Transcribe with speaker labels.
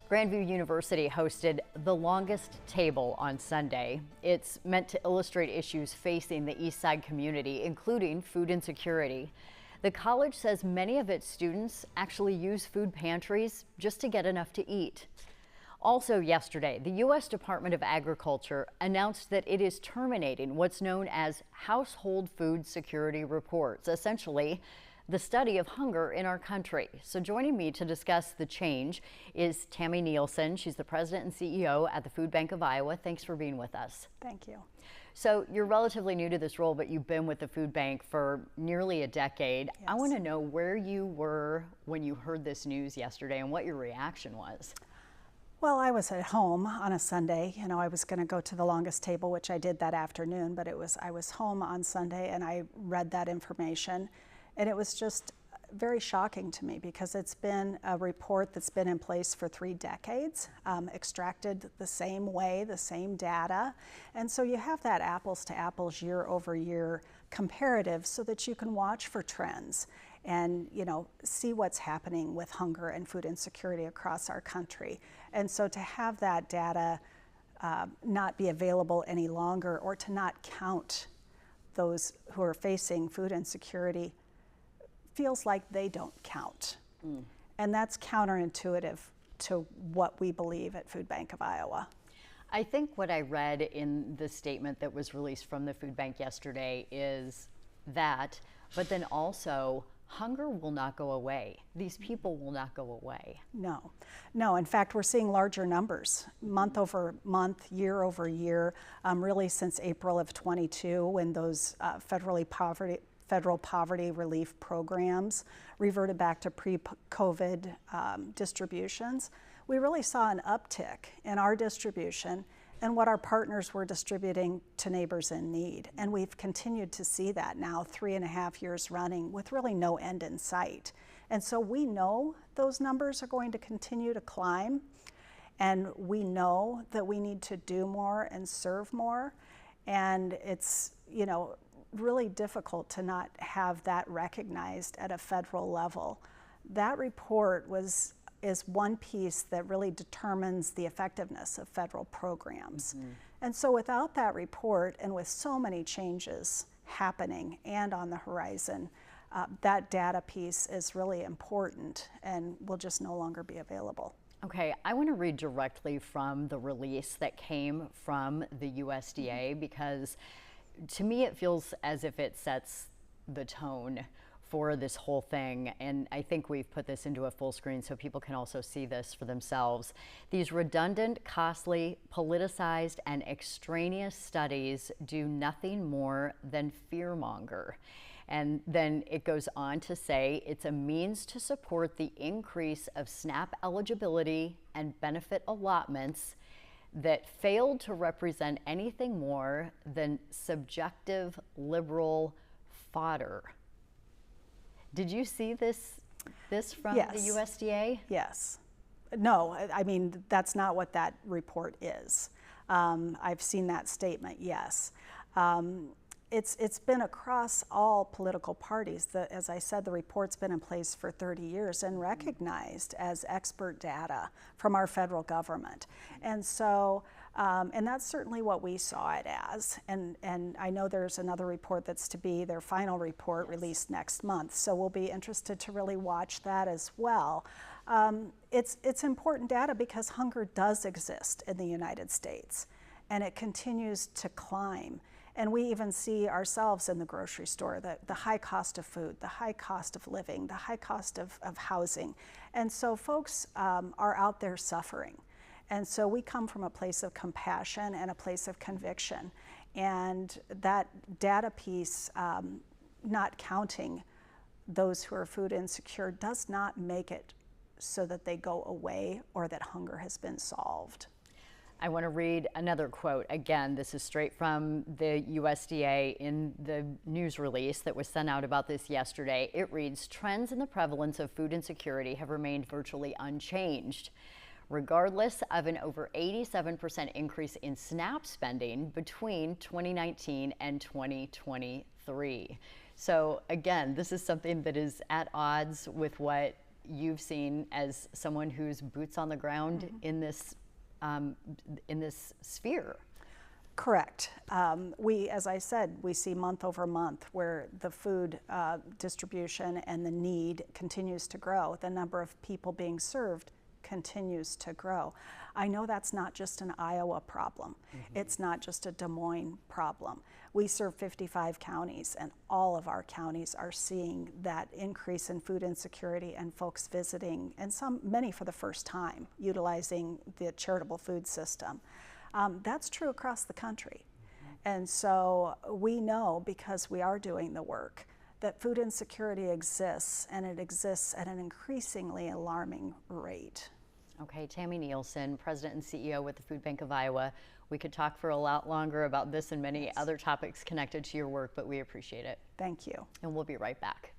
Speaker 1: Grandview University hosted the longest table on Sunday. It's meant to illustrate issues facing the East Side community, including food insecurity. The college says many of its students actually use food pantries just to get enough to eat. Also yesterday, the U.S. Department of Agriculture announced that it is terminating what's known as household food security reports, essentially the study of hunger in our country. So joining me to discuss the change is Tammy Nielsen. She's the president and CEO at the Food Bank of Iowa. Thanks for being with us.
Speaker 2: Thank you.
Speaker 1: So you're relatively new to this role, but you've been with the Food Bank for nearly a decade.
Speaker 2: Yes.
Speaker 1: I want to know where you were when you heard this news yesterday and what your reaction was.
Speaker 2: Well, I was at home on a Sunday. You know, I was going to go to the longest table, which I did that afternoon, but I was home on Sunday and I read that information. And it was just very shocking to me because it's been a report that's been in place for 3 decades, extracted the same way, the same data. And so you have that apples to apples year over year comparative so that you can watch for trends and, you know, see what's happening with hunger and food insecurity across our country. And so to have that data not be available any longer, or to not count those who are facing food insecurity, feels like they don't count. And that's counterintuitive to what we believe at Food Bank of Iowa.
Speaker 1: I think what I read in the statement that was released from the Food Bank yesterday is that, but then also, hunger will not go away. These people will not go away. No.
Speaker 2: In fact, we're seeing larger numbers month over month, year over year, really since April of 22, when those federal poverty relief programs reverted back to pre-COVID distributions. We really saw an uptick in our distribution and what our partners were distributing to neighbors in need. And we've continued to see that now 3.5 years running with really no end in sight. And so we know those numbers are going to continue to climb, and we know that we need to do more and serve more. And it's, you know, really difficult to not have that recognized at a federal level. That report is one piece that really determines the effectiveness of federal programs. And so without that report, and with so many changes happening and on the horizon, that data piece is really important and will just no longer be available.
Speaker 1: Okay, I want to read directly from the release that came from the USDA because to me it feels as if it sets the tone for this whole thing, and I think we've put this into a full screen so people can also see this for themselves. These redundant, costly, politicized, and extraneous studies do nothing more than fearmonger. And then it goes on to say it's a means to support the increase of SNAP eligibility and benefit allotments that failed to represent anything more than subjective liberal fodder. Did you see this from
Speaker 2: Yes.
Speaker 1: the USDA?
Speaker 2: Yes. No, I mean, that's not what that report is. I've seen that statement, yes. It's been across all political parties. As I said, the report's been in place for 30 years and recognized as expert data from our federal government. And so, and that's certainly what we saw it as. And I know there's another report that's to be their final report released next month. So we'll be interested to really watch that as well. It's important data because hunger does exist in the United States, and it continues to climb. And we even see ourselves in the grocery store, the high cost of food, the high cost of living, the high cost of housing. And so folks are out there suffering. And so we come from a place of compassion and a place of conviction. And that data piece, not counting those who are food insecure, does not make it so that they go away or that hunger has been solved.
Speaker 1: I want to read another quote. Again, this is straight from the USDA in the news release that was sent out about this yesterday. It reads, "Trends in the prevalence of food insecurity have remained virtually unchanged, regardless of an over 87% increase in SNAP spending between 2019 and 2023. So again, this is something that is at odds with what you've seen as someone who's boots on the ground in this sphere.
Speaker 2: Correct. As I said, we see month over month where the food distribution and the need continues to grow. The number of people being served continues to grow. I know that's not just an Iowa problem. It's not just a Des Moines problem. We serve 55 counties, and all of our counties are seeing that increase in food insecurity and folks visiting, and many for the first time, utilizing the charitable food system. That's true across the country. And so we know, because we are doing the work, that food insecurity exists, and it exists at an increasingly alarming rate.
Speaker 1: Okay, Tammy Nielsen, President and CEO with the Food Bank of Iowa. We could talk for a lot longer about this and many other topics connected to your work, but we appreciate it.
Speaker 2: Thank you.
Speaker 1: And we'll be right back.